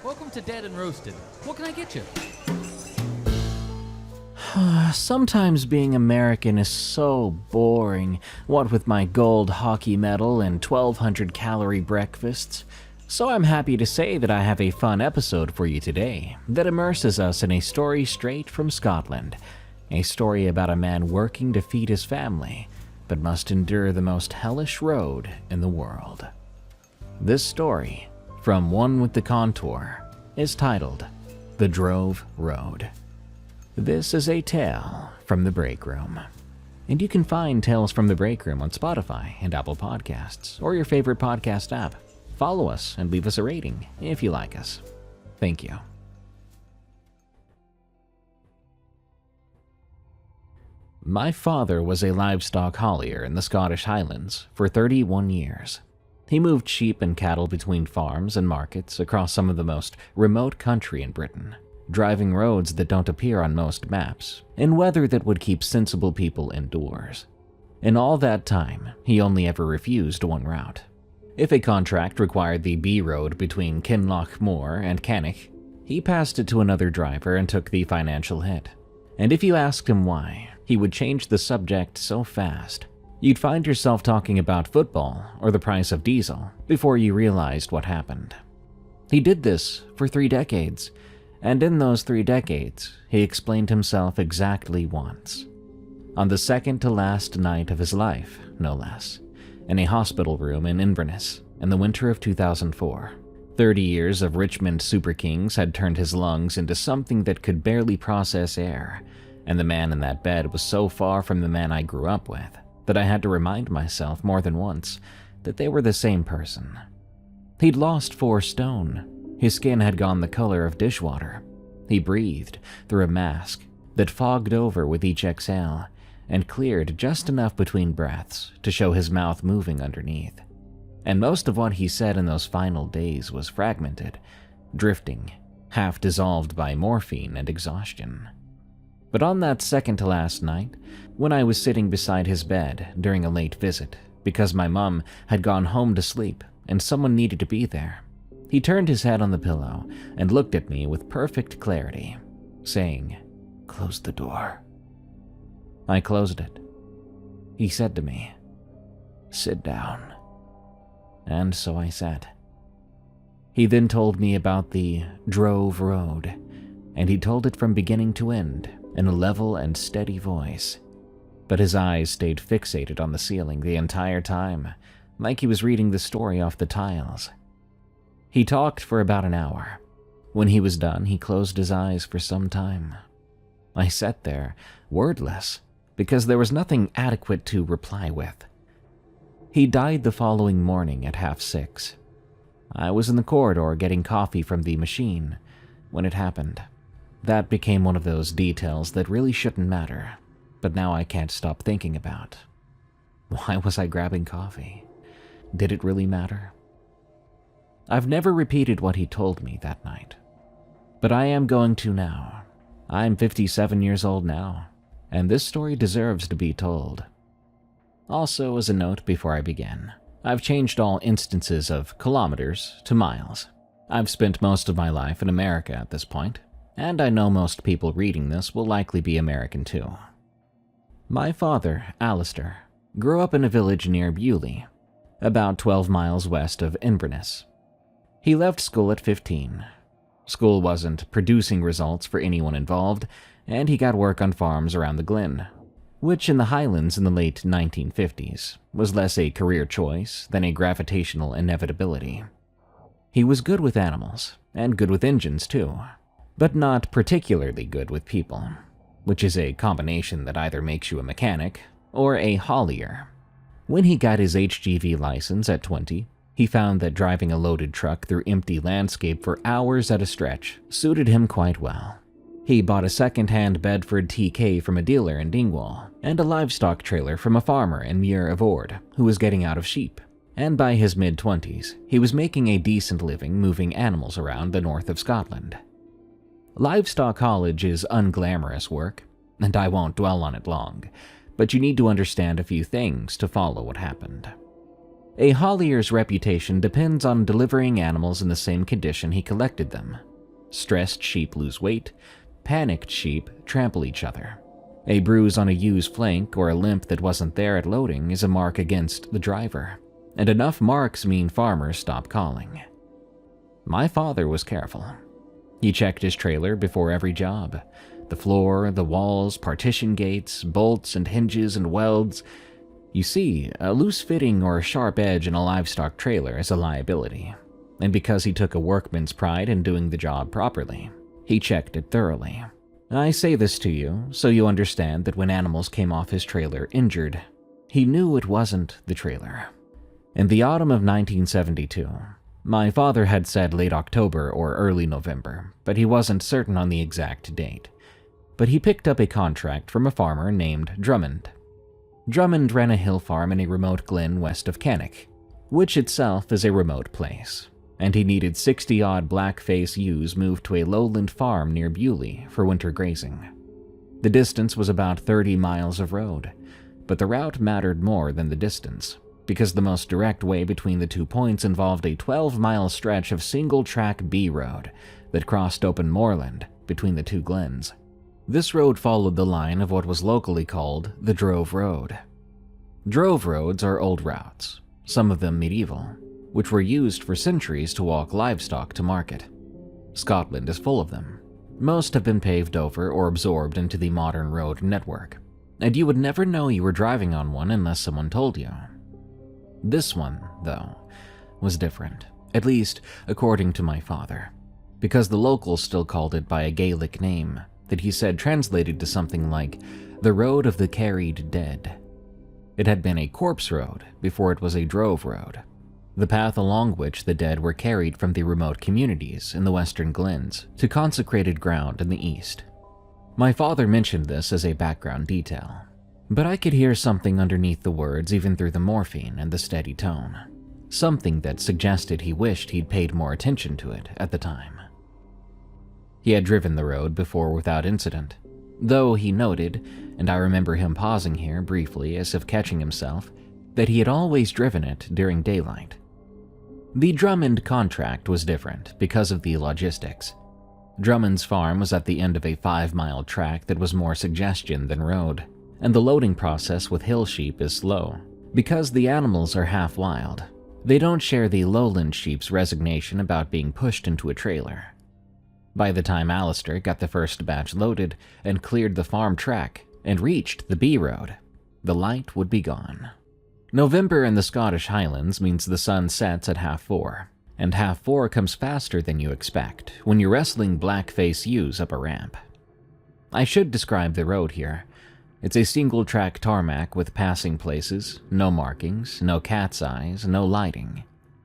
Welcome to Dead and Roasted. What can I get you? Sometimes being American is so boring, what with my gold hockey medal and 1,200-calorie breakfasts. So I'm happy to say that I have a fun episode for you today that immerses us in a story straight from Scotland. A story about a man working to feed his family, but must endure the most hellish road in the world. This story, from One with the Contour, is titled The Drove Road. This is a tale from the break room. And you can find Tales from the Break Room on Spotify and Apple Podcasts, or your favorite podcast app. Follow us and leave us a rating if you like us. Thank you. My father was a livestock haulier in the Scottish Highlands for 31 years. He moved sheep and cattle between farms and markets across some of the most remote country in Britain, driving roads that don't appear on most maps, in weather that would keep sensible people indoors. In all that time, he only ever refused one route. If a contract required the B road between Kinlochmore and Cannock, he passed it to another driver and took the financial hit. And if you asked him why, he would change the subject so fast, you'd find yourself talking about football or the price of diesel before you realized what happened. He did this for 3 decades, and in those 3 decades, he explained himself exactly once. On the second to last night of his life, no less, in a hospital room in Inverness in the winter of 2004. 30 years of Richmond Super Kings had turned his lungs into something that could barely process air, and the man in that bed was so far from the man I grew up with that I had to remind myself more than once that they were the same person. He'd lost 4 stone. His skin had gone the color of dishwater. He breathed through a mask that fogged over with each exhale and cleared just enough between breaths to show his mouth moving underneath. And most of what he said in those final days was fragmented, drifting, half dissolved by morphine and exhaustion. But on that second to last night, when I was sitting beside his bed during a late visit because my mum had gone home to sleep and someone needed to be there, he turned his head on the pillow and looked at me with perfect clarity, saying, "Close the door." I closed it. He said to me, "Sit down." And so I sat. He then told me about the Drove Road, and he told it from beginning to end in a level and steady voice. But his eyes stayed fixated on the ceiling the entire time, like he was reading the story off the tiles. He talked for about an hour. When he was done, he closed his eyes for some time. I sat there, wordless, because there was nothing adequate to reply with. He died the following morning at 6:30. I was in the corridor getting coffee from the machine when it happened. That became one of those details that really shouldn't matter, but now I can't stop thinking about. Why was I grabbing coffee? Did it really matter? I've never repeated what he told me that night, but I am going to now. I'm 57 years old now, and this story deserves to be told. Also, as a note before I begin, I've changed all instances of kilometers to miles. I've spent most of my life in America at this point, and I know most people reading this will likely be American too. My father, Alistair, grew up in a village near Beaulieu, about 12 miles west of Inverness. He left school at 15. School wasn't producing results for anyone involved, and he got work on farms around the Glen, which in the Highlands in the late 1950s was less a career choice than a gravitational inevitability. He was good with animals, and good with engines too, but not particularly good with people, which is a combination that either makes you a mechanic or a haulier. When he got his HGV license at 20, he found that driving a loaded truck through empty landscape for hours at a stretch suited him quite well. He bought a second-hand Bedford TK from a dealer in Dingwall, and a livestock trailer from a farmer in Muir of Ord who was getting out of sheep. And by his mid-20s, he was making a decent living moving animals around the north of Scotland. Livestock haulage is unglamorous work, and I won't dwell on it long, but you need to understand a few things to follow what happened. A haulier's reputation depends on delivering animals in the same condition he collected them. Stressed sheep lose weight, panicked sheep trample each other. A bruise on a ewe's flank or a limp that wasn't there at loading is a mark against the driver, and enough marks mean farmers stop calling. My father was careful. He checked his trailer before every job. The floor, the walls, partition gates, bolts and hinges and welds. You see, a loose fitting or a sharp edge in a livestock trailer is a liability, and because he took a workman's pride in doing the job properly, he checked it thoroughly. I say this to you so you understand that when animals came off his trailer injured, he knew it wasn't the trailer. In the autumn of 1972, my father had said late October or early November, but he wasn't certain on the exact date. But he picked up a contract from a farmer named Drummond. Drummond ran a hill farm in a remote glen west of Cannock, which itself is a remote place, and he needed 60-odd blackface ewes moved to a lowland farm near Bewley for winter grazing. The distance was about 30 miles of road, but the route mattered more than the distance, because the most direct way between the 2 points involved a 12-mile stretch of single-track B road that crossed open moorland between the 2 glens. This road followed the line of what was locally called the Drove Road. Drove roads are old routes, some of them medieval, which were used for centuries to walk livestock to market. Scotland is full of them. Most have been paved over or absorbed into the modern road network, and you would never know you were driving on one unless someone told you. This one, though, was different, at least according to my father, because the locals still called it by a Gaelic name that he said translated to something like the Road of the Carried Dead. It had been a corpse road before it was a drove road, the path along which the dead were carried from the remote communities in the western glens to consecrated ground in the east. My father mentioned this as a background detail, but I could hear something underneath the words even through the morphine and the steady tone, something that suggested he wished he'd paid more attention to it at the time. He had driven the road before without incident, though he noted, and I remember him pausing here briefly as if catching himself, that he had always driven it during daylight. The Drummond contract was different because of the logistics. Drummond's farm was at the end of a 5-mile track that was more suggestion than road, and the loading process with hill sheep is slow. Because the animals are half wild, they don't share the lowland sheep's resignation about being pushed into a trailer. By the time Alistair got the first batch loaded and cleared the farm track and reached the B road, the light would be gone. November in the Scottish Highlands means the sun sets at 4:30, and 4:30 comes faster than you expect when you're wrestling blackface ewes up a ramp. I should describe the road here. It's a single-track tarmac with passing places, no markings, no cat's eyes, no lighting.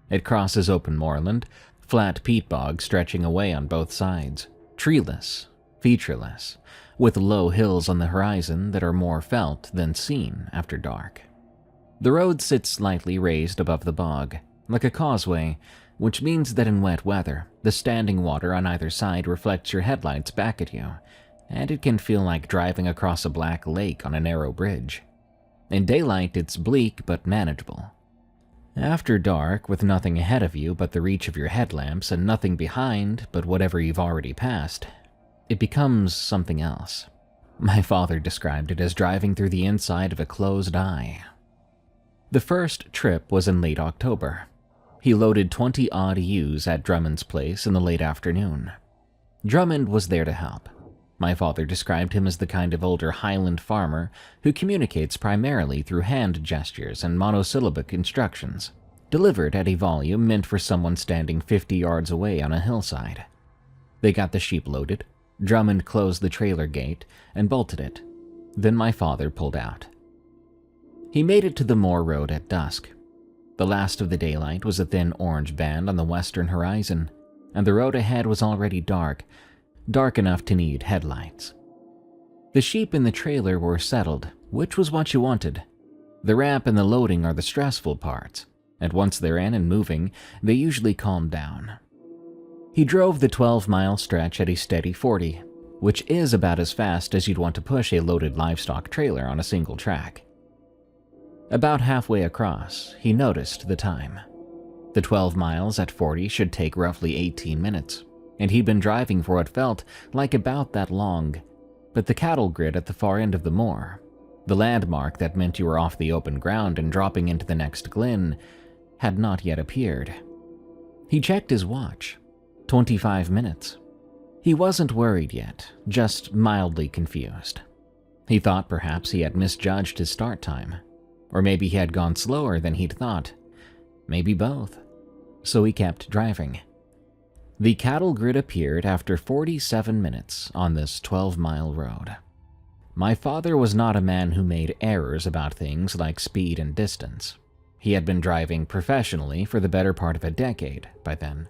It crosses open moorland, flat peat bog stretching away on both sides, treeless, featureless, with low hills on the horizon that are more felt than seen after dark. The road sits slightly raised above the bog, like a causeway, which means that in wet weather, the standing water on either side reflects your headlights back at you, and it can feel like driving across a black lake on a narrow bridge. In daylight, it's bleak but manageable. After dark, with nothing ahead of you but the reach of your headlamps and nothing behind but whatever you've already passed, it becomes something else. My father described it as driving through the inside of a closed eye. The first trip was in late October. He loaded 20-odd ewes at Drummond's place in the late afternoon. Drummond was there to help. My father described him as the kind of older Highland farmer who communicates primarily through hand gestures and monosyllabic instructions, delivered at a volume meant for someone standing 50 yards away on a hillside. They got the sheep loaded. Drummond closed the trailer gate and bolted it. Then my father pulled out. He made it to the moor road at dusk. The last of the daylight was a thin orange band on the western horizon, and the road ahead was already dark enough to need headlights. The sheep in the trailer were settled, which was what you wanted. The ramp and the loading are the stressful parts, and once they're in and moving, they usually calm down. He drove the 12-mile stretch at a steady 40, which is about as fast as you'd want to push a loaded livestock trailer on a single track. About halfway across, he noticed the time. The 12 miles at 40 should take roughly 18 minutes, and he'd been driving for what felt like about that long. But the cattle grid at the far end of the moor, the landmark that meant you were off the open ground and dropping into the next glen, had not yet appeared. He checked his watch. 25 minutes. He wasn't worried yet, just mildly confused. He thought perhaps he had misjudged his start time, or maybe he had gone slower than he'd thought. Maybe both. So he kept driving. The cattle grid appeared after 47 minutes on this 12-mile road. My father was not a man who made errors about things like speed and distance. He had been driving professionally for the better part of a decade by then,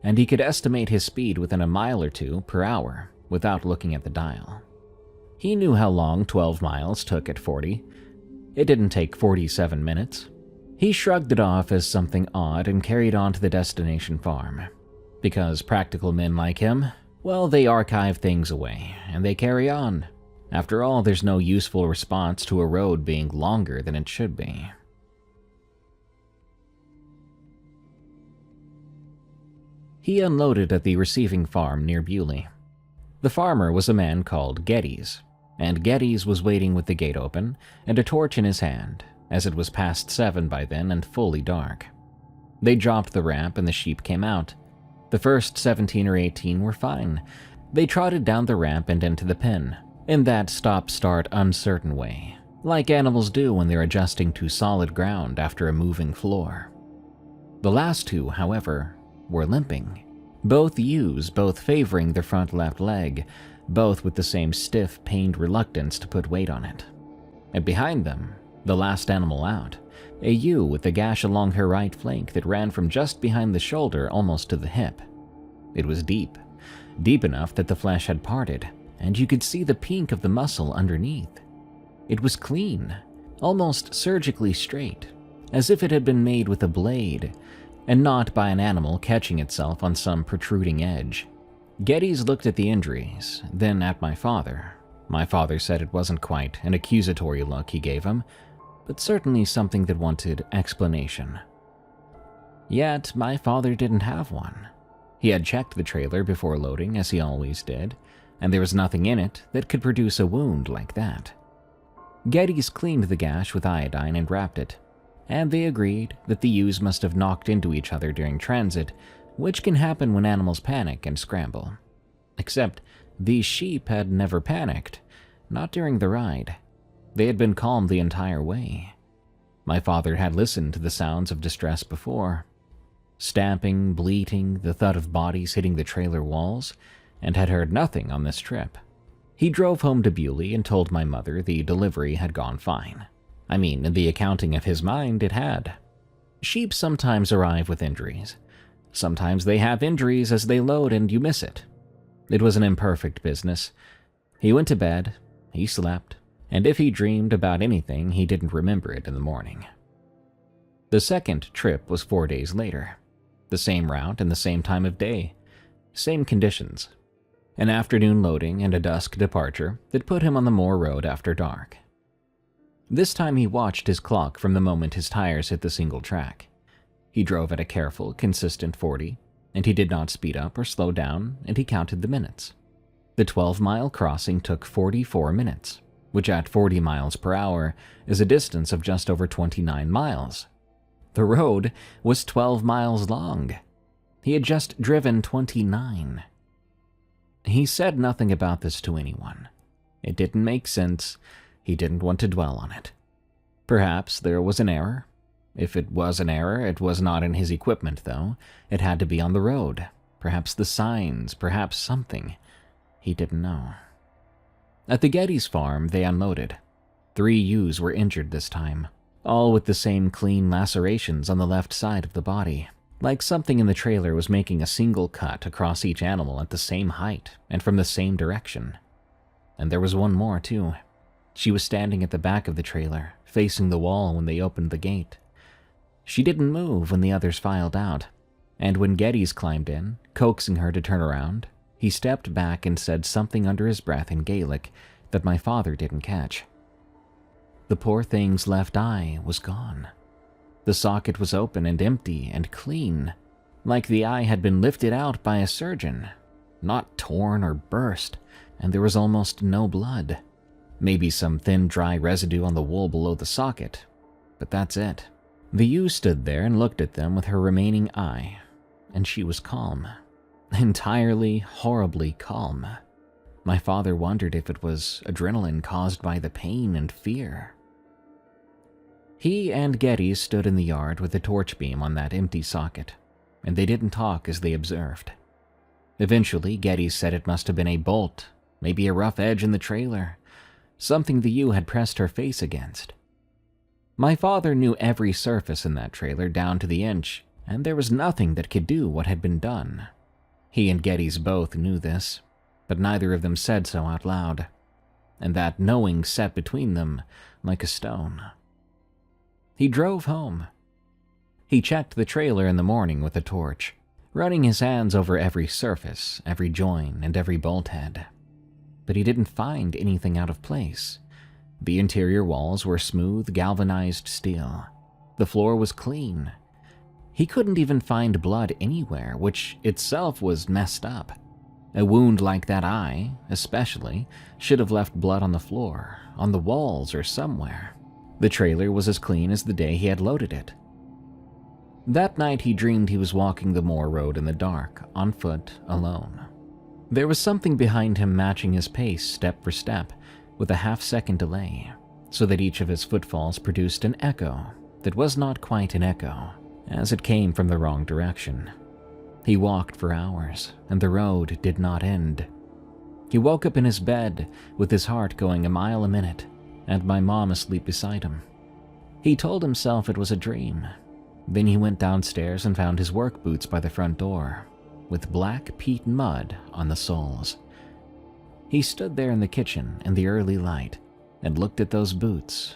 and he could estimate his speed within a mile or two per hour without looking at the dial. He knew how long 12 miles took at 40. It didn't take 47 minutes. He shrugged it off as something odd and carried on to the destination farm. Because practical men like him, well, they archive things away, and they carry on. After all, there's no useful response to a road being longer than it should be. He unloaded at the receiving farm near Bewley. The farmer was a man called Geddes, and Geddes was waiting with the gate open and a torch in his hand, as it was past 7 by then and fully dark. They dropped the ramp and the sheep came out. The first 17 or 18 were fine. They trotted down the ramp and into the pen, in that stop-start uncertain way, like animals do when they're adjusting to solid ground after a moving floor. The last two, however, were limping. Both ewes, both favoring their front left leg, both with the same stiff, pained reluctance to put weight on it. And behind them, the last animal out, a ewe with a gash along her right flank that ran from just behind the shoulder almost to the hip. It was deep, deep enough that the flesh had parted, and you could see the pink of the muscle underneath. It was clean, almost surgically straight, as if it had been made with a blade, and not by an animal catching itself on some protruding edge. Geddes looked at the injuries, then at my father. My father said it wasn't quite an accusatory look he gave him, but certainly something that wanted explanation. Yet my father didn't have one. He had checked the trailer before loading, as he always did, and there was nothing in it that could produce a wound like that. Geddes cleaned the gash with iodine and wrapped it, and they agreed that the ewes must have knocked into each other during transit, which can happen when animals panic and scramble. Except these sheep had never panicked, not during the ride. They had been calm the entire way. My father had listened to the sounds of distress before. Stamping, bleating, the thud of bodies hitting the trailer walls, and had heard nothing on this trip. He drove home to Bewley and told my mother the delivery had gone fine. I mean, in the accounting of his mind, it had. Sheep sometimes arrive with injuries. Sometimes they have injuries as they load and you miss it. It was an imperfect business. He went to bed, he slept, and if he dreamed about anything, he didn't remember it in the morning. The second trip was 4 days later. The same route and the same time of day. Same conditions. An afternoon loading and a dusk departure that put him on the moor road after dark. This time he watched his clock from the moment his tires hit the single track. He drove at a careful, consistent 40, and he did not speed up or slow down, and he counted the minutes. The 12-mile crossing took 44 minutes, which at 40 miles per hour is a distance of just over 29 miles. The road was 12 miles long. He had just driven 29. He said nothing about this to anyone. It didn't make sense. He didn't want to dwell on it. Perhaps there was an error. If it was an error, it was not in his equipment, though. It had to be on the road. Perhaps the signs, perhaps something. He didn't know. At the Geddes farm, they unloaded. 3 ewes were injured this time, all with the same clean lacerations on the left side of the body, like something in the trailer was making a single cut across each animal at the same height and from the same direction. And there was one more, too. She was standing at the back of the trailer, facing the wall when they opened the gate. She didn't move when the others filed out, and when Geddes climbed in, coaxing her to turn around, he stepped back and said something under his breath in Gaelic that my father didn't catch. The poor thing's left eye was gone. The socket was open and empty and clean, like the eye had been lifted out by a surgeon, not torn or burst, and there was almost no blood. Maybe some thin, dry residue on the wool below the socket, but that's it. The ewe stood there and looked at them with her remaining eye, and she was calm. Entirely, horribly calm. My father wondered if it was adrenaline caused by the pain and fear. He and Getty stood in the yard with a torch beam on that empty socket, and they didn't talk as they observed. Eventually, Getty said it must have been a bolt, maybe a rough edge in the trailer, something the ewe had pressed her face against. My father knew every surface in that trailer down to the inch, and there was nothing that could do what had been done. He and Geddes both knew this, but neither of them said so out loud, and that knowing set between them like a stone. He drove home. He checked the trailer in the morning with a torch, running his hands over every surface, every join, and every bolt head. But he didn't find anything out of place. The interior walls were smooth, galvanized steel. The floor was clean. He couldn't even find blood anywhere, which itself was messed up. A wound like that eye, especially, should have left blood on the floor, on the walls, or somewhere. The trailer was as clean as the day he had loaded it. That night he dreamed he was walking the moor road in the dark, on foot, alone. There was something behind him matching his pace step for step, with a half-second delay, so that each of his footfalls produced an echo that was not quite an echo, as it came from the wrong direction. He walked for hours, and the road did not end. He woke up in his bed, with his heart going a mile a minute, and my mom asleep beside him. He told himself it was a dream. Then he went downstairs and found his work boots by the front door, with black peat mud on the soles. He stood there in the kitchen in the early light and looked at those boots.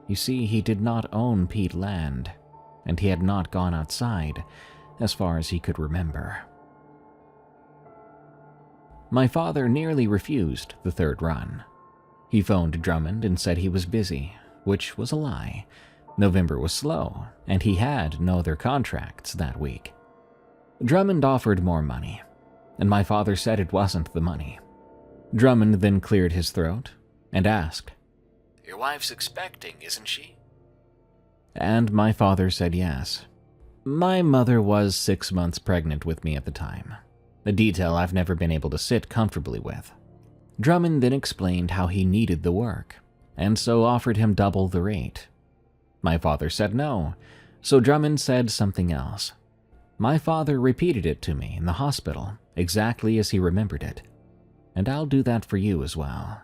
You see, he did not own peat land, and he had not gone outside as far as he could remember. My father nearly refused the third run. He phoned Drummond and said he was busy, which was a lie. November was slow, and he had no other contracts that week. Drummond offered more money, and my father said it wasn't the money. Drummond then cleared his throat and asked, "Your wife's expecting, isn't she?" And my father said yes. My mother was 6 months pregnant with me at the time, a detail I've never been able to sit comfortably with. Drummond then explained how he needed the work, and so offered him double the rate. My father said no, so Drummond said something else. My father repeated it to me in the hospital, exactly as he remembered it, and I'll do that for you as well.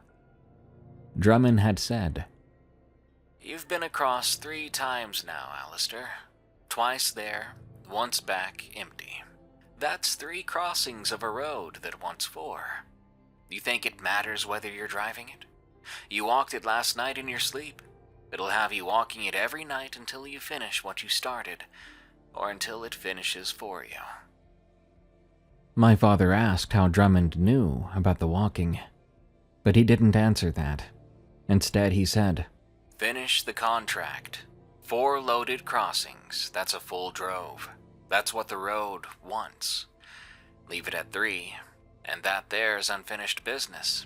Drummond had said, "You've been across 3 times now, Alistair. Twice there, once back empty. That's 3 crossings of a road that wants 4. You think it matters whether you're driving it? You walked it last night in your sleep. It'll have you walking it every night until you finish what you started, or until it finishes for you." My father asked how Drummond knew about the walking, but he didn't answer that. Instead, he said, "Finish the contract. 4 loaded crossings, that's a full drove. That's what the road wants. Leave it at 3, and that there's unfinished business.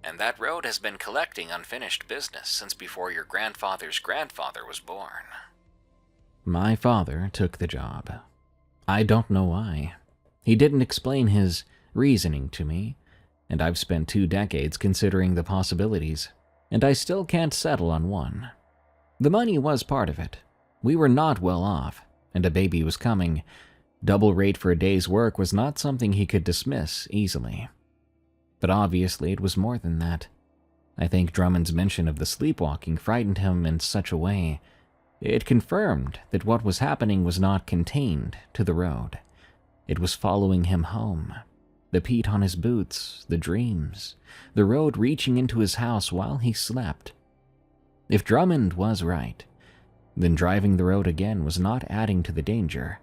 And that road has been collecting unfinished business since before your grandfather's grandfather was born." My father took the job. I don't know why. He didn't explain his reasoning to me, and I've spent 2 decades considering the possibilities, and I still can't settle on one. The money was part of it. We were not well off, and a baby was coming. Double rate for a day's work was not something he could dismiss easily. But obviously it was more than that. I think Drummond's mention of the sleepwalking frightened him in such a way. It confirmed that what was happening was not contained to the road. It was following him home. The peat on his boots, the dreams, the road reaching into his house while he slept. If Drummond was right, then driving the road again was not adding to the danger.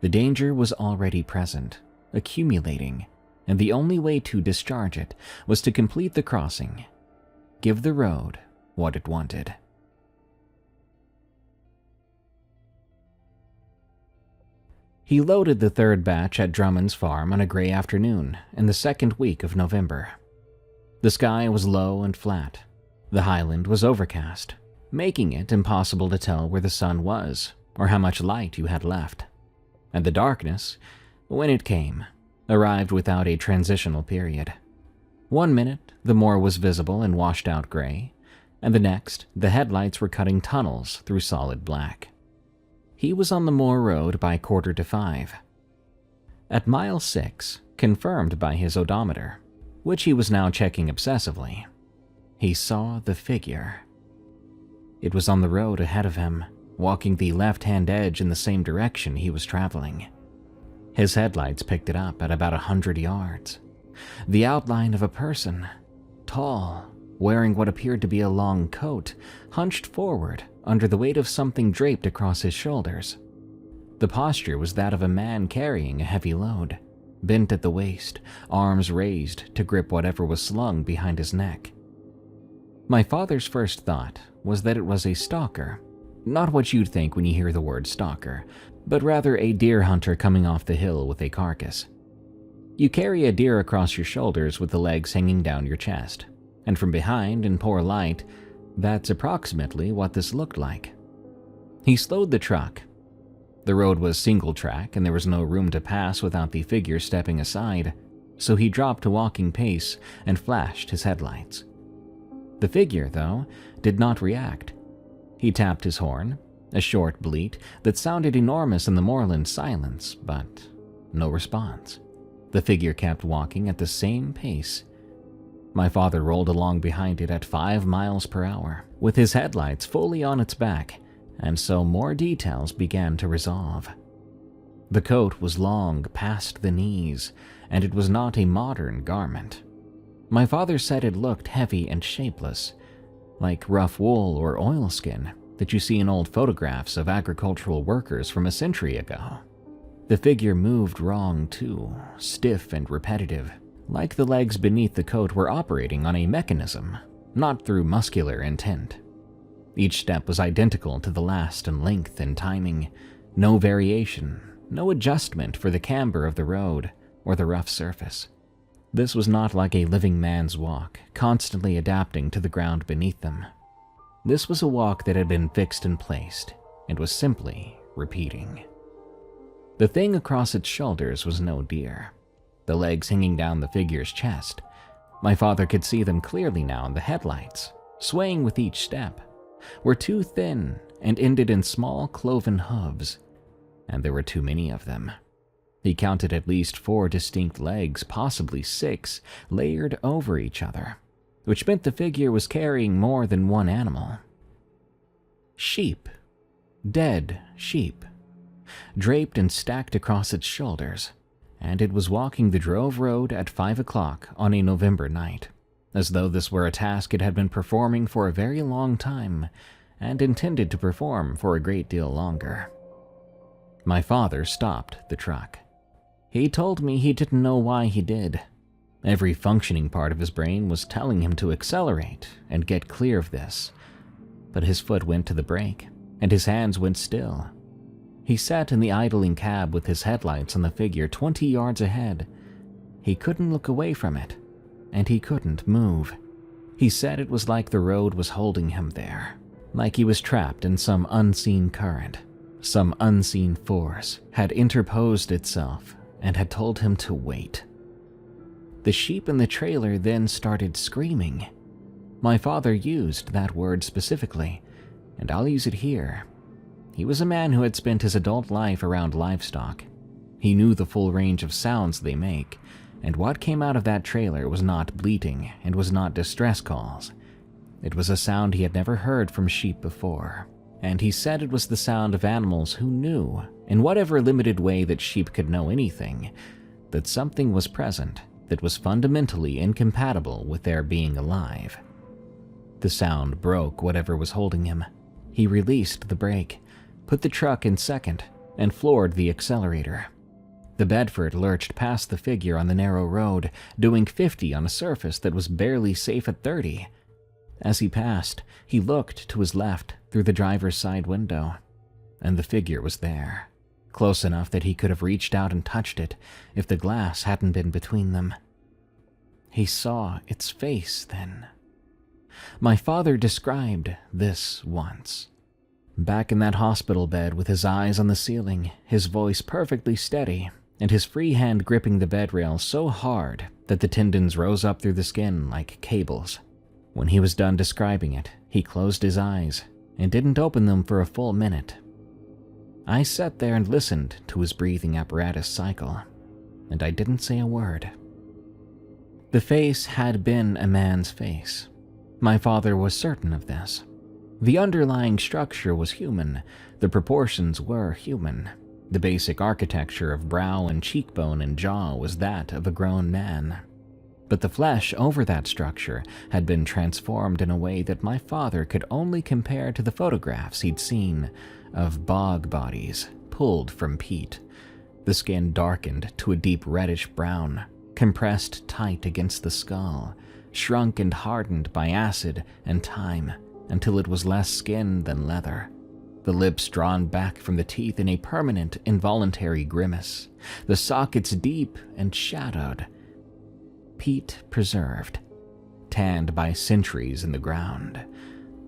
The danger was already present, accumulating, and the only way to discharge it was to complete the crossing, give the road what it wanted. He loaded the third batch at Drummond's farm on a gray afternoon in the second week of November. The sky was low and flat. The highland was overcast, making it impossible to tell where the sun was or how much light you had left. And the darkness, when it came, arrived without a transitional period. 1 minute, the moor was visible in washed-out gray, and the next, the headlights were cutting tunnels through solid black. He was on the moor road by 4:45. At mile 6, confirmed by his odometer, which he was now checking obsessively, he saw the figure. It was on the road ahead of him, walking the left-hand edge in the same direction he was traveling. His headlights picked it up at about 100 yards. The outline of a person, tall, wearing what appeared to be a long coat, hunched forward under the weight of something draped across his shoulders. The posture was that of a man carrying a heavy load, bent at the waist, arms raised to grip whatever was slung behind his neck. My father's first thought was that it was a stalker, not what you'd think when you hear the word stalker, but rather a deer hunter coming off the hill with a carcass. You carry a deer across your shoulders with the legs hanging down your chest, and from behind in poor light, that's approximately what this looked like. He slowed the truck. The road was single track and there was no room to pass without the figure stepping aside, so he dropped to walking pace and flashed his headlights. The figure, though, did not react. He tapped his horn, a short bleat that sounded enormous in the moorland silence, but no response. The figure kept walking at the same pace. My father rolled along behind it at 5 miles per hour, with his headlights fully on its back, and so more details began to resolve. The coat was long past the knees, and it was not a modern garment. My father said it looked heavy and shapeless, like rough wool or oilskin that you see in old photographs of agricultural workers from a century ago. The figure moved wrong too, stiff and repetitive, like the legs beneath the coat were operating on a mechanism, not through muscular intent. Each step was identical to the last in length and timing, no variation, no adjustment for the camber of the road or the rough surface. This was not like a living man's walk, constantly adapting to the ground beneath them. This was a walk that had been fixed and placed, and was simply repeating. The thing across its shoulders was no deer. The legs hanging down the figure's chest, my father could see them clearly now in the headlights, swaying with each step, were too thin and ended in small cloven hooves, and there were too many of them. He counted at least 4 distinct legs, possibly 6, layered over each other, which meant the figure was carrying more than one animal. Sheep. Dead sheep. Draped and stacked across its shoulders, and it was walking the drove road at 5 o'clock on a November night, as though this were a task it had been performing for a very long time, and intended to perform for a great deal longer. My father stopped the truck. He told me he didn't know why he did. Every functioning part of his brain was telling him to accelerate and get clear of this, but his foot went to the brake, and his hands went still. He sat in the idling cab with his headlights on the figure 20 yards ahead. He couldn't look away from it, and he couldn't move. He said it was like the road was holding him there, like he was trapped in some unseen current. Some unseen force had interposed itself and had told him to wait. The sheep in the trailer then started screaming. My father used that word specifically, and I'll use it here. He was a man who had spent his adult life around livestock. He knew the full range of sounds they make, and what came out of that trailer was not bleating and was not distress calls. It was a sound he had never heard from sheep before, and he said it was the sound of animals who knew, in whatever limited way that sheep could know anything, that something was present that was fundamentally incompatible with their being alive. The sound broke whatever was holding him. He released the brake, put the truck in second, and floored the accelerator. The Bedford lurched past the figure on the narrow road, doing 50 on a surface that was barely safe at 30. As he passed, he looked to his left through the driver's side window, and the figure was there, close enough that he could have reached out and touched it if the glass hadn't been between them. He saw its face then. My father described this once. Back in that hospital bed with his eyes on the ceiling, his voice perfectly steady, and his free hand gripping the bed rail so hard that the tendons rose up through the skin like cables. When he was done describing it, he closed his eyes and didn't open them for a full minute. I sat there and listened to his breathing apparatus cycle, and I didn't say a word. The face had been a man's face. My father was certain of this. The underlying structure was human, the proportions were human. The basic architecture of brow and cheekbone and jaw was that of a grown man. But the flesh over that structure had been transformed in a way that my father could only compare to the photographs he'd seen of bog bodies pulled from peat. The skin darkened to a deep reddish brown, compressed tight against the skull, shrunk and hardened by acid and time until it was less skin than leather. The lips drawn back from the teeth in a permanent, involuntary grimace, the sockets deep and shadowed. Peat preserved, tanned by centuries in the ground.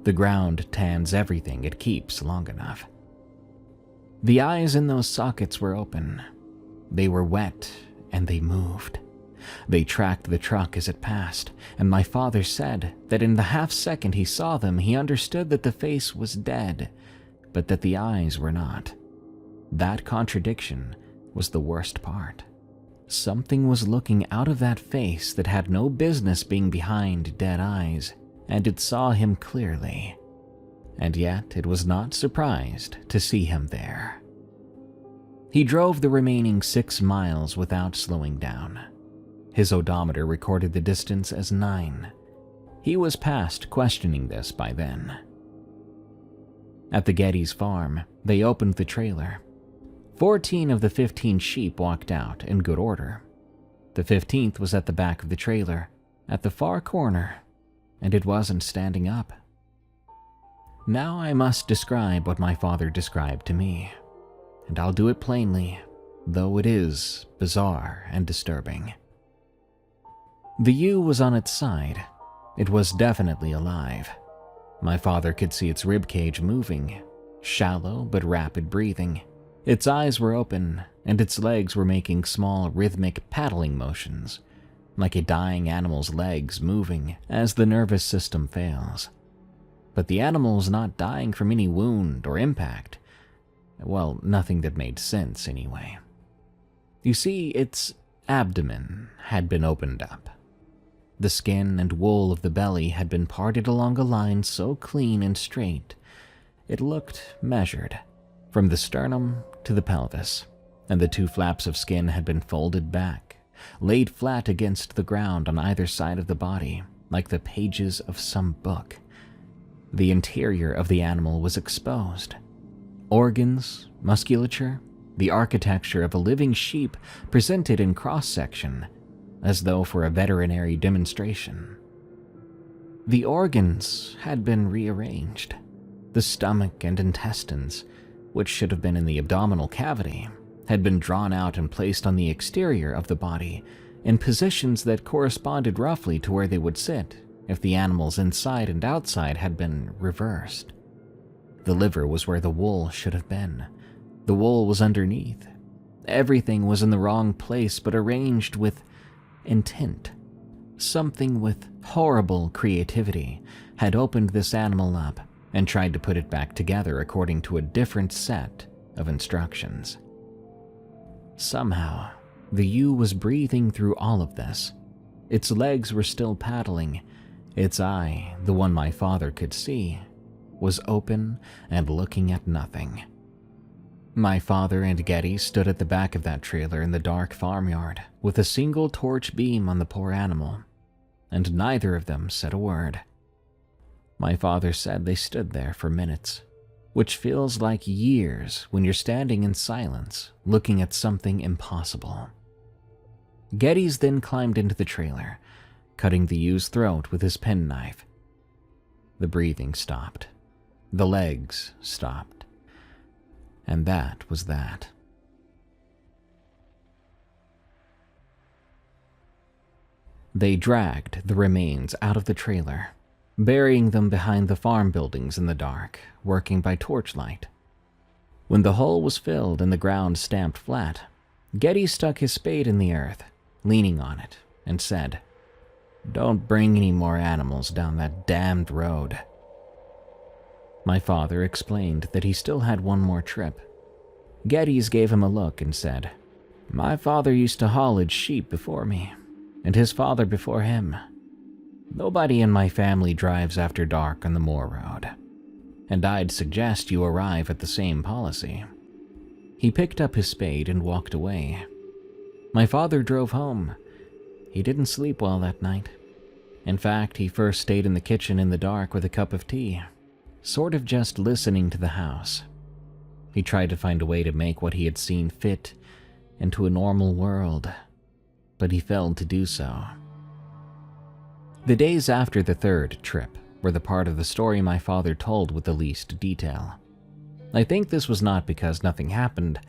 The ground tans everything it keeps long enough. The eyes in those sockets were open. They were wet and they moved. They tracked the truck as it passed, and my father said that in the half-second he saw them, he understood that the face was dead, but that the eyes were not. That contradiction was the worst part. Something was looking out of that face that had no business being behind dead eyes, and it saw him clearly. And yet it was not surprised to see him there. He drove the remaining 6 miles without slowing down. His odometer recorded the distance as 9. He was past questioning this by then. At the Geddes farm, they opened the trailer. 14 of the 15 sheep walked out in good order. The 15th was at the back of the trailer, at the far corner, and it wasn't standing up. Now I must describe what my father described to me, and I'll do it plainly, though it is bizarre and disturbing. The ewe was on its side. It was definitely alive. My father could see its ribcage moving, shallow but rapid breathing. Its eyes were open, and its legs were making small rhythmic paddling motions, like a dying animal's legs moving as the nervous system fails. But the animal was not dying from any wound or impact. Well, nothing that made sense anyway. You see, its abdomen had been opened up. The skin and wool of the belly had been parted along a line so clean and straight, it looked measured, from the sternum to the pelvis, and the 2 flaps of skin had been folded back, laid flat against the ground on either side of the body, like the pages of some book. The interior of the animal was exposed. Organs, musculature, the architecture of a living sheep presented in cross-section, as though for a veterinary demonstration. The organs had been rearranged. The stomach and intestines, which should have been in the abdominal cavity, had been drawn out and placed on the exterior of the body in positions that corresponded roughly to where they would sit if the animal's inside and outside had been reversed. The liver was where the wool should have been. The wool was underneath. Everything was in the wrong place but arranged with intent. Something with horrible creativity had opened this animal up and tried to put it back together according to a different set of instructions. Somehow, the ewe was breathing through all of this. Its legs were still paddling. Its eye, the one my father could see, was open and looking at nothing. My father and Geddes stood at the back of that trailer in the dark farmyard with a single torch beam on the poor animal, and neither of them said a word. My father said they stood there for minutes, which feels like years when you're standing in silence looking at something impossible. Geddes then climbed into the trailer, cutting the ewe's throat with his penknife. The breathing stopped. The legs stopped. And that was that. They dragged the remains out of the trailer, burying them behind the farm buildings in the dark, working by torchlight. When the hole was filled and the ground stamped flat, Getty stuck his spade in the earth, leaning on it, and said, "Don't bring any more animals down that damned road." My father explained that he still had one more trip. Geddes gave him a look and said, "My father used to haulage sheep before me, and his father before him. Nobody in my family drives after dark on the moor road, and I'd suggest you arrive at the same policy." He picked up his spade and walked away. My father drove home. He didn't sleep well that night. In fact, he first stayed in the kitchen in the dark with a cup of tea, sort of just listening to the house. He tried to find a way to make what he had seen fit into a normal world, but he failed to do so. The days after the third trip were the part of the story my father told with the least detail. I think this was not because nothing happened,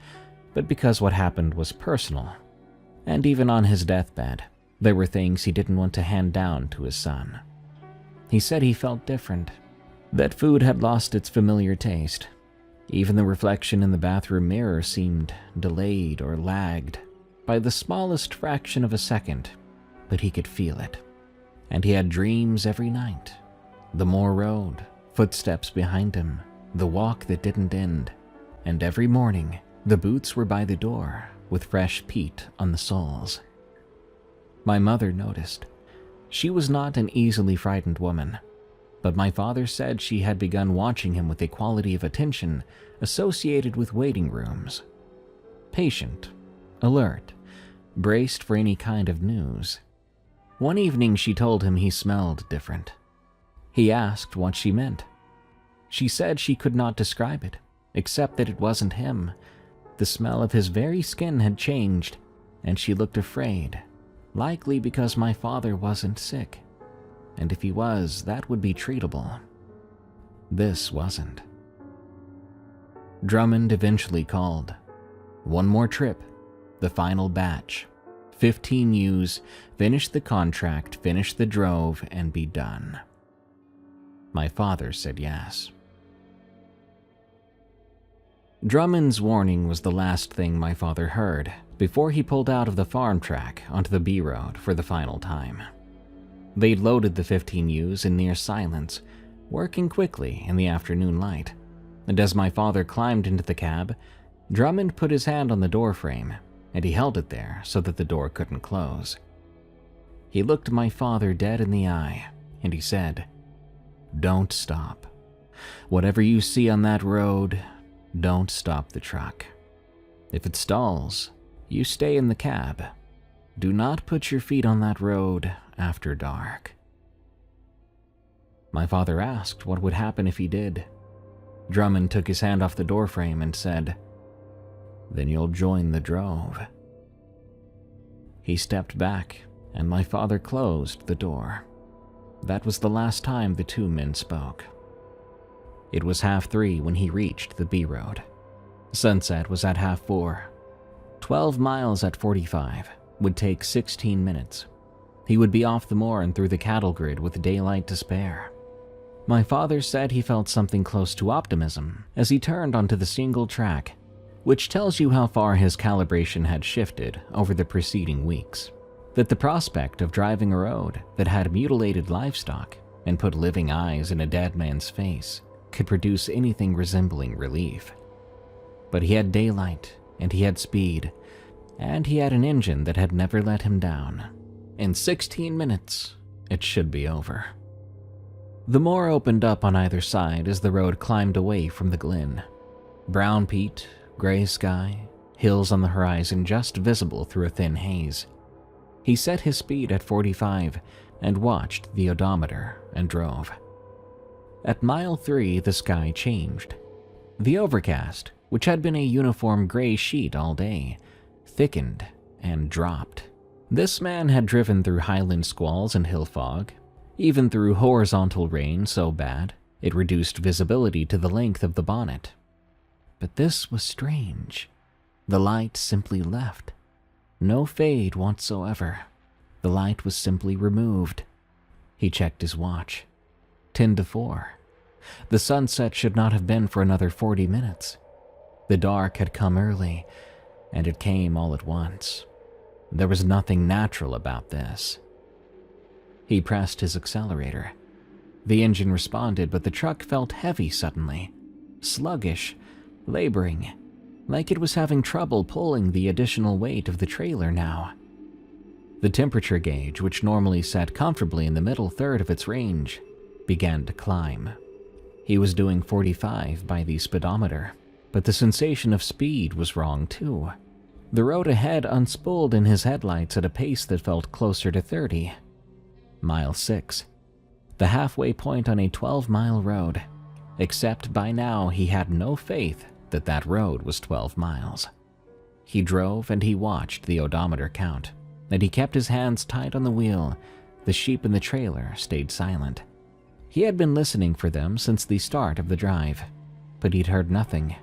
but because what happened was personal. And even on his deathbed, there were things he didn't want to hand down to his son. He said he felt different, that food had lost its familiar taste. Even the reflection in the bathroom mirror seemed delayed or lagged by the smallest fraction of a second, but he could feel it. And he had dreams every night. The moor road, footsteps behind him, the walk that didn't end, and every morning, the boots were by the door with fresh peat on the soles. My mother noticed. She was not an easily frightened woman, but my father said she had begun watching him with a quality of attention associated with waiting rooms. Patient, alert, braced for any kind of news. One evening she told him he smelled different. He asked what she meant. She said she could not describe it, except that it wasn't him. The smell of his very skin had changed, and she looked afraid, likely because my father wasn't sick. And if he was, that would be treatable. This wasn't. Drummond eventually called. One more trip, the final batch. 15 ewes, finish the contract, finish the drove, and be done. My father said yes. Drummond's warning was the last thing my father heard before he pulled out of the farm track onto the B road for the final time. They'd loaded the 15 ewes in near silence, working quickly in the afternoon light, and as my father climbed into the cab, Drummond put his hand on the doorframe, and he held it there so that the door couldn't close. He looked my father dead in the eye, and he said, "Don't stop. Whatever you see on that road, don't stop the truck. If it stalls, you stay in the cab. Do not put your feet on that road after dark." My father asked what would happen if he did. Drummond took his hand off the doorframe and said, "Then you'll join the drove." He stepped back, and my father closed the door. That was the last time the two men spoke. It was 3:30 when he reached the B road. Sunset was at 4:30. 12 miles at 45 would take 16 minutes. He would be off the moor and through the cattle grid with daylight to spare. My father said he felt something close to optimism as he turned onto the single track, which tells you how far his calibration had shifted over the preceding weeks. That the prospect of driving a road that had mutilated livestock and put living eyes in a dead man's face could produce anything resembling relief. But he had daylight, and he had speed, and he had an engine that had never let him down. In 16 minutes, it should be over. The moor opened up on either side as the road climbed away from the glen. Brown peat, gray sky, hills on the horizon just visible through a thin haze. He set his speed at 45 and watched the odometer and drove. At mile 3, the sky changed. The overcast, which had been a uniform gray sheet all day, thickened and dropped. This man had driven through highland squalls and hill fog, even through horizontal rain so bad it reduced visibility to the length of the bonnet. But this was strange. The light simply left. No fade whatsoever. The light was simply removed. He checked his watch. 10 to 4. The sunset should not have been for another 40 minutes. The dark had come early, and it came all at once. There was nothing natural about this. He pressed his accelerator. The engine responded, but the truck felt heavy suddenly, sluggish, laboring, like it was having trouble pulling the additional weight of the trailer now. The temperature gauge, which normally sat comfortably in the middle third of its range, began to climb. He was doing 45 by the speedometer, but the sensation of speed was wrong too. The road ahead unspooled in his headlights at a pace that felt closer to 30. Mile 6. The halfway point on a 12-mile road, except by now he had no faith that that road was 12 miles. He drove and he watched the odometer count, and he kept his hands tight on the wheel. The sheep in the trailer stayed silent. He had been listening for them since the start of the drive, but he'd heard nothing.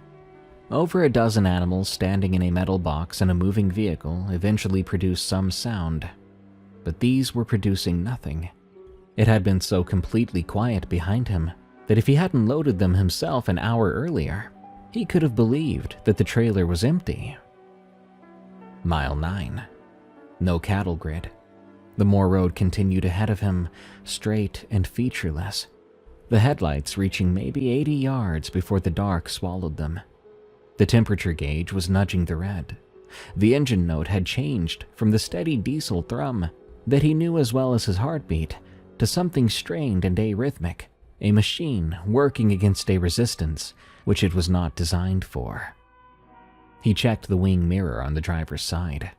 Over a dozen animals standing in a metal box in a moving vehicle eventually produced some sound, but these were producing nothing. It had been so completely quiet behind him that if he hadn't loaded them himself an hour earlier, he could have believed that the trailer was empty. Mile 9. No cattle grid. The moor road continued ahead of him, straight and featureless, the headlights reaching maybe 80 yards before the dark swallowed them. The temperature gauge was nudging the red. The engine note had changed from the steady diesel thrum that he knew as well as his heartbeat to something strained and arrhythmic, a machine working against a resistance which it was not designed for. He checked the wing mirror on the driver's side.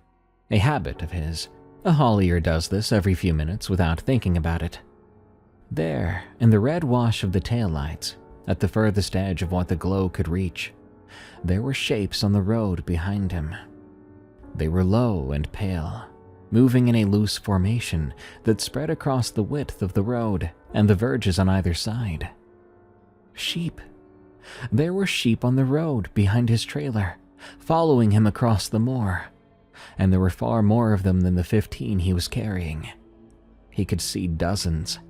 A habit of his. A haulier does this every few minutes without thinking about it. There, in the red wash of the taillights, at the furthest edge of what the glow could reach, there were shapes on the road behind him. They were low and pale, moving in a loose formation that spread across the width of the road and the verges on either side. Sheep. There were sheep on the road behind his trailer, following him across the moor, and there were far more of them than the 15 he was carrying. He could see dozens.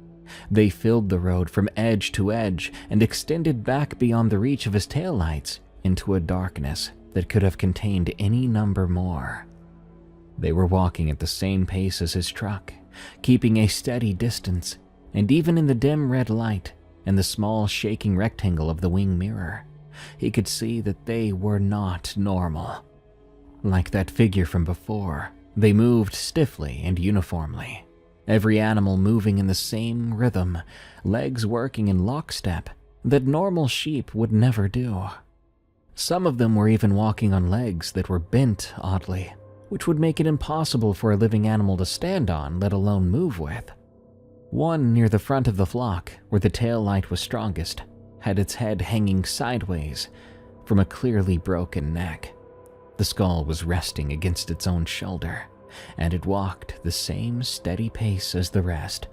They filled the road from edge to edge and extended back beyond the reach of his taillights into a darkness that could have contained any number more. They were walking at the same pace as his truck, keeping a steady distance, and even in the dim red light and the small shaking rectangle of the wing mirror, he could see that they were not normal. Like that figure from before, they moved stiffly and uniformly, every animal moving in the same rhythm, legs working in lockstep that normal sheep would never do. Some of them were even walking on legs that were bent oddly, which would make it impossible for a living animal to stand on, let alone move with. One near the front of the flock, where the tail light was strongest, had its head hanging sideways from a clearly broken neck. The skull was resting against its own shoulder, and it walked the same steady pace as the rest.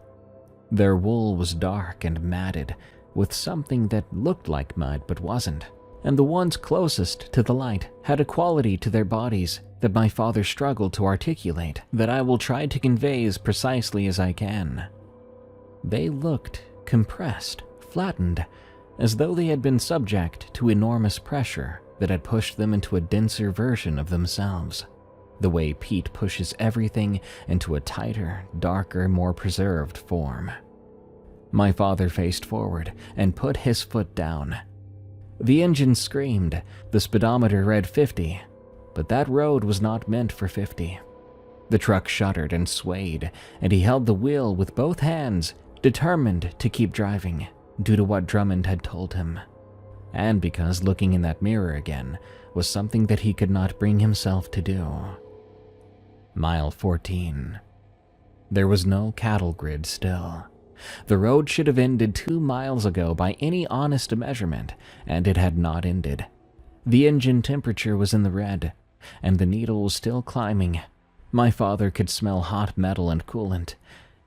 Their wool was dark and matted, with something that looked like mud but wasn't, and the ones closest to the light had a quality to their bodies that my father struggled to articulate that I will try to convey as precisely as I can. They looked compressed, flattened, as though they had been subject to enormous pressure that had pushed them into a denser version of themselves, the way peat pushes everything into a tighter, darker, more preserved form. My father faced forward and put his foot down. The engine screamed, the speedometer read 50, but that road was not meant for 50. The truck shuddered and swayed, and he held the wheel with both hands, determined to keep driving, due to what Drummond had told him, and because looking in that mirror again was something that he could not bring himself to do. Mile 14. There was no cattle grid still. The road should have ended 2 miles ago by any honest measurement, and it had not ended. The engine temperature was in the red, and the needle was still climbing. My father could smell hot metal and coolant,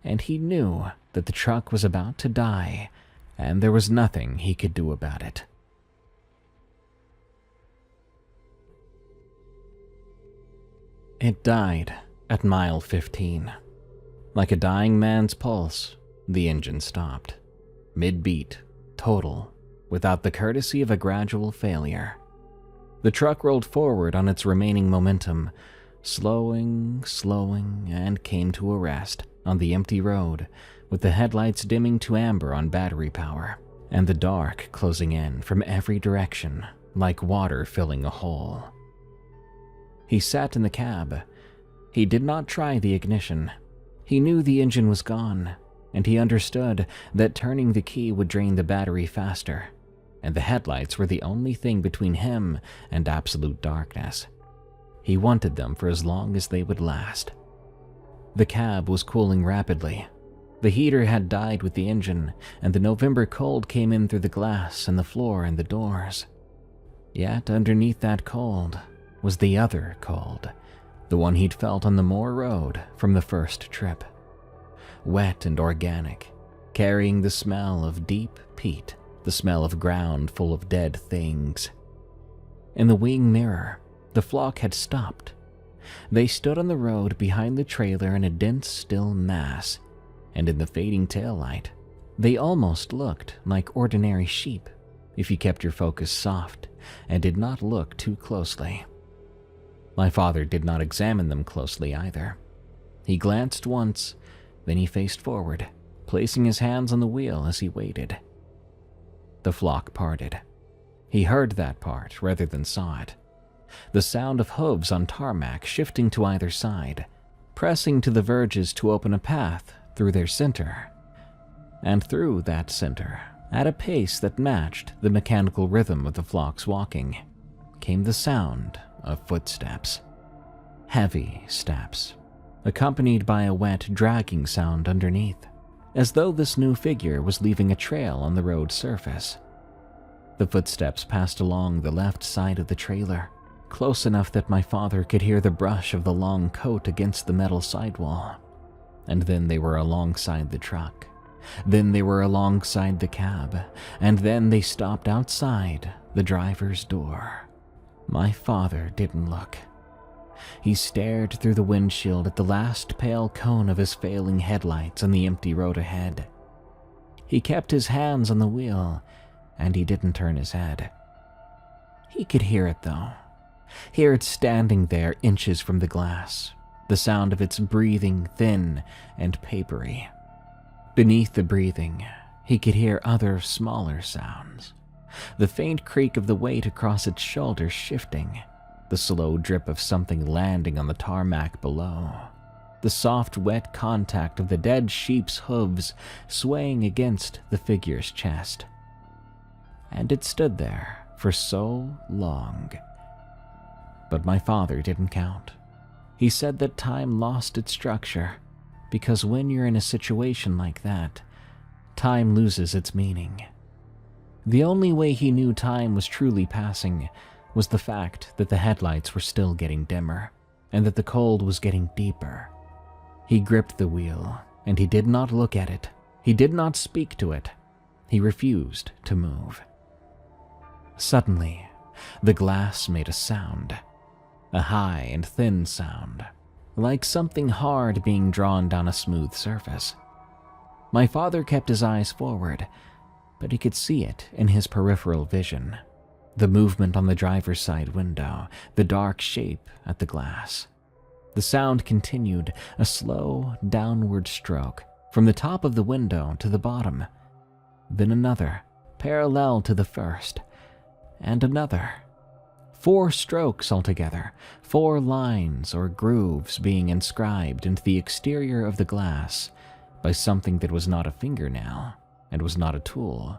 and he knew that the truck was about to die, and there was nothing he could do about it. It died at mile 15. Like a dying man's pulse, the engine stopped. Mid-beat, total, without the courtesy of a gradual failure. The truck rolled forward on its remaining momentum, slowing, and came to a rest on the empty road, with the headlights dimming to amber on battery power, and the dark closing in from every direction, like water filling a hole. He sat in the cab. He did not try the ignition. He knew the engine was gone, and he understood that turning the key would drain the battery faster, and the headlights were the only thing between him and absolute darkness. He wanted them for as long as they would last. The cab was cooling rapidly. The heater had died with the engine, and the November cold came in through the glass and the floor and the doors. Yet underneath that cold was the other cold, the one he'd felt on the moor road from the first trip. Wet and organic, carrying the smell of deep peat, the smell of ground full of dead things. In the wing mirror, the flock had stopped. They stood on the road behind the trailer in a dense, still mass, and in the fading taillight, they almost looked like ordinary sheep if you kept your focus soft and did not look too closely. My father did not examine them closely either. He glanced once, then he faced forward, placing his hands on the wheel as he waited. The flock parted. He heard that part rather than saw it. The sound of hooves on tarmac shifting to either side, pressing to the verges to open a path through their center. And through that center, at a pace that matched the mechanical rhythm of the flock's walking, came the sound of footsteps. Heavy steps, accompanied by a wet, dragging sound underneath, as though this new figure was leaving a trail on the road surface. The footsteps passed along the left side of the trailer, close enough that my father could hear the brush of the long coat against the metal sidewall. And then they were alongside the truck. Then they were alongside the cab, and then they stopped outside the driver's door. My father didn't look. He stared through the windshield at the last pale cone of his failing headlights on the empty road ahead. He kept his hands on the wheel, and he didn't turn his head. He could hear it, though. Hear it standing there inches from the glass, the sound of its breathing thin and papery. Beneath the breathing, he could hear other smaller sounds. The faint creak of the weight across its shoulders shifting, the slow drip of something landing on the tarmac below, the soft, wet contact of the dead sheep's hooves swaying against the figure's chest. And it stood there for so long. But my father didn't count. He said that time lost its structure, because when you're in a situation like that, time loses its meaning. The only way he knew time was truly passing was the fact that the headlights were still getting dimmer, and that the cold was getting deeper. He gripped the wheel, and he did not look at it. He did not speak to it. He refused to move. Suddenly, the glass made a sound, a high and thin sound, like something hard being drawn down a smooth surface. My father kept his eyes forward, but he could see it in his peripheral vision. The movement on the driver's side window, the dark shape at the glass. The sound continued, a slow downward stroke, from the top of the window to the bottom. Then another, parallel to the first, and another. 4 strokes altogether, 4 lines or grooves being inscribed into the exterior of the glass by something that was not a fingernail, and was not a tool,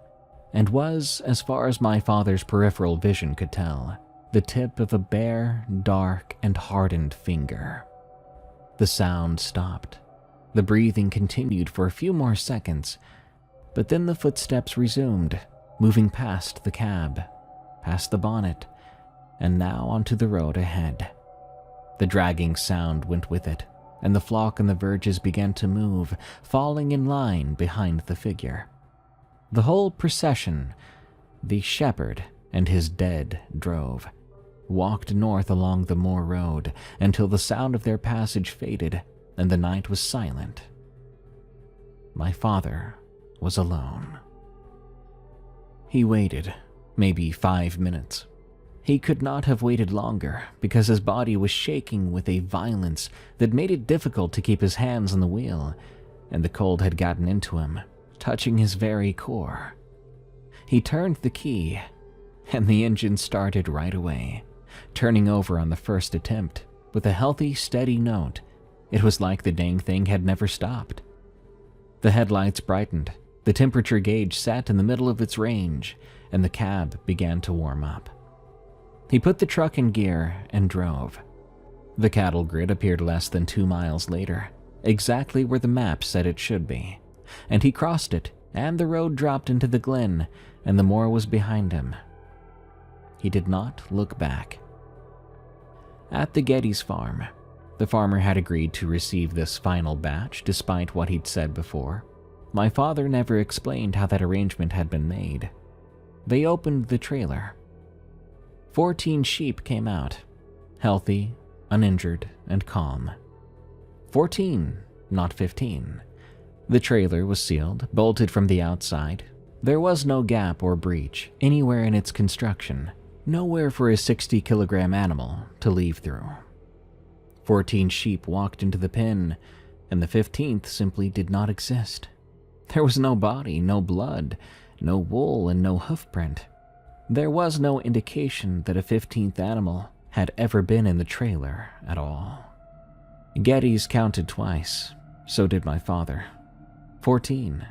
and was, as far as my father's peripheral vision could tell, the tip of a bare, dark, and hardened finger. The sound stopped. The breathing continued for a few more seconds, but then the footsteps resumed, moving past the cab, past the bonnet, and now onto the road ahead. The dragging sound went with it, and the flock on the verges began to move, falling in line behind the figure. The whole procession, the shepherd and his dead drove, walked north along the moor road until the sound of their passage faded and the night was silent my father was alone. He waited, maybe 5 minutes. He could not have waited longer because his body was shaking with a violence that made it difficult to keep his hands on the wheel, and the cold had gotten into him, touching his very core. He turned the key, and the engine started right away, turning over on the first attempt with a healthy, steady note. It was like the dang thing had never stopped. The headlights brightened, the temperature gauge sat in the middle of its range, and the cab began to warm up. He put the truck in gear and drove. The cattle grid appeared less than 2 miles later, exactly where the map said it should be, and he crossed it, and the road dropped into the glen, and the moor was behind him. He did not look back. At the Geddes farm, the farmer had agreed to receive this final batch despite what he'd said before. My father never explained how that arrangement had been made. They opened the trailer. 14 sheep came out, healthy, uninjured, and calm. 14, not 15. The trailer was sealed, bolted from the outside. There was no gap or breach anywhere in its construction, nowhere for a 60-kilogram animal to leave through. 14 sheep walked into the pen, and the 15th simply did not exist. There was no body, no blood, no wool, and no hoofprint. There was no indication that a 15th animal had ever been in the trailer at all. Geddes counted twice, so did my father. 14.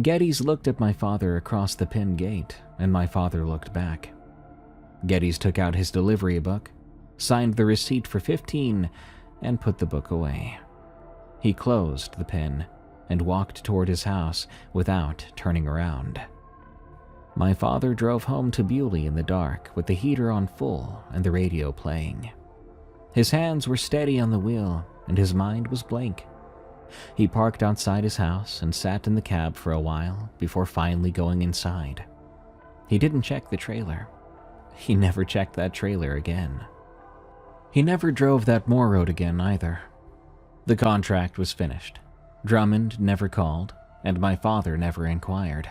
Geddes looked at my father across the pen gate, and my father looked back. Geddes took out his delivery book, signed the receipt for 15, and put the book away. He closed the pen and walked toward his house without turning around. My father drove home to Bewley in the dark with the heater on full and the radio playing. His hands were steady on the wheel and his mind was blank. He parked outside his house and sat in the cab for a while before finally going inside. He didn't check the trailer. He never checked that trailer again. He never drove that moor road again either. The contract was finished. Drummond never called, and my father never inquired.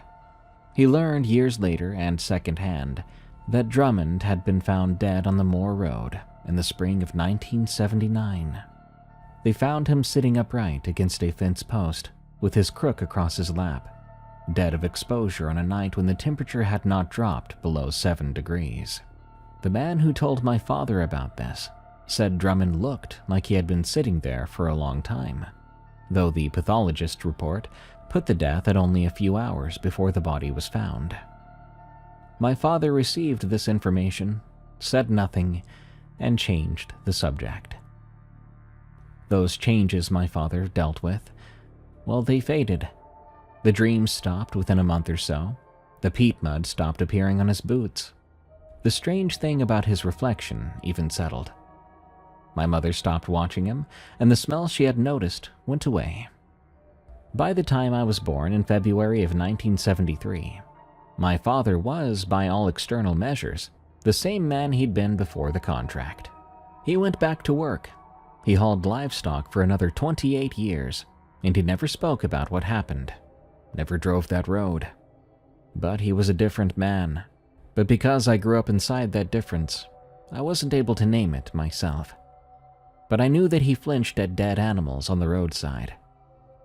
He learned years later and secondhand that Drummond had been found dead on the moor road in the spring of 1979. They found him sitting upright against a fence post with his crook across his lap, dead of exposure on a night when the temperature had not dropped below 7 degrees. The man who told my father about this said Drummond looked like he had been sitting there for a long time, though the pathologist report put the death at only a few hours before the body was found. My father received this information, said nothing, and changed the subject. Those changes my father dealt with, well, they faded. The dreams stopped within a month or so. The peat mud stopped appearing on his boots. The strange thing about his reflection even settled. My mother stopped watching him, and the smell she had noticed went away. By the time I was born in February of 1973, my father was, by all external measures, the same man he'd been before the contract. He went back to work. He hauled livestock for another 28 years, and he never spoke about what happened, never drove that road. But he was a different man. But because I grew up inside that difference, I wasn't able to name it myself. But I knew that he flinched at dead animals on the roadside.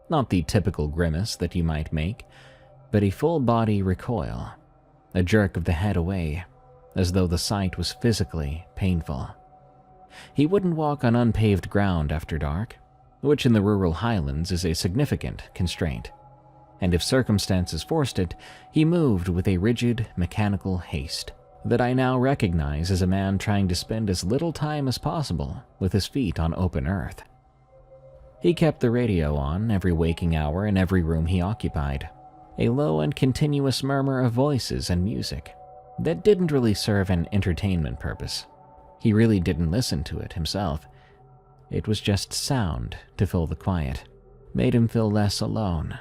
Not the typical grimace that you might make, but a full-body recoil, a jerk of the head away, as though the sight was physically painful. He wouldn't walk on unpaved ground after dark, which in the rural highlands is a significant constraint, and if circumstances forced it, he moved with a rigid, mechanical haste that I now recognize as a man trying to spend as little time as possible with his feet on open earth. He kept the radio on every waking hour in every room he occupied, a low and continuous murmur of voices and music that didn't really serve an entertainment purpose. He really didn't listen to it himself. It was just sound to fill the quiet, made him feel less alone.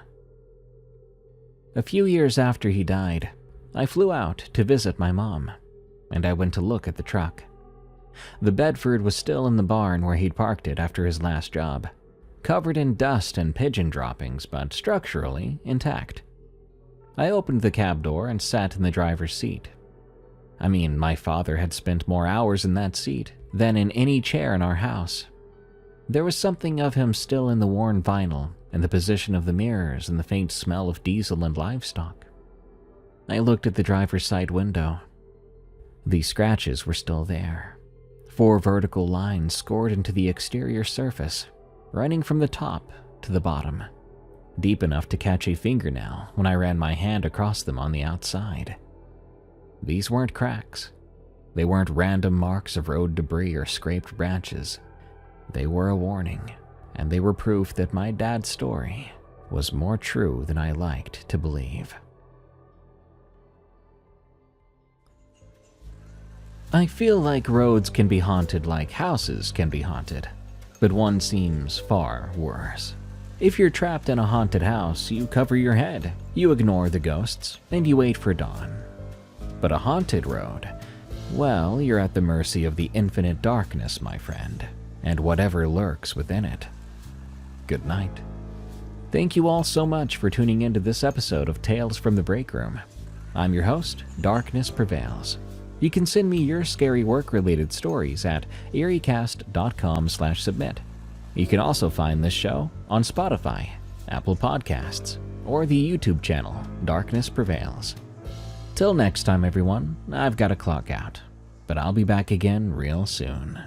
A few years after he died, I flew out to visit my mom, and I went to look at the truck. The Bedford was still in the barn where he'd parked it after his last job. covered in dust and pigeon droppings, but structurally intact. I opened the cab door and sat in the driver's seat. I mean, my father had spent more hours in that seat than in any chair in our house. There was something of him still in the worn vinyl, and the position of the mirrors, and the faint smell of diesel and livestock. I looked at the driver's side window. The scratches were still there. 4 vertical lines scored into the exterior surface, running from the top to the bottom, deep enough to catch a fingernail when I ran my hand across them on the outside. These weren't cracks. They weren't random marks of road debris or scraped branches. They were a warning, and they were proof that my dad's story was more true than I liked to believe. I feel like roads can be haunted like houses can be haunted, but one seems far worse. If you're trapped in a haunted house, you cover your head, you ignore the ghosts, and you wait for dawn. But a haunted road, well, you're at the mercy of the infinite darkness, my friend, and whatever lurks within it. Good night. Thank you all so much for tuning into this episode of Tales from the Break Room. I'm your host, Darkness Prevails. You can send me your scary work-related stories at eeriecast.com/submit. You can also find this show on Spotify, Apple Podcasts, or the YouTube channel, Darkness Prevails. Till next time, everyone, I've got to clock out, but I'll be back again real soon.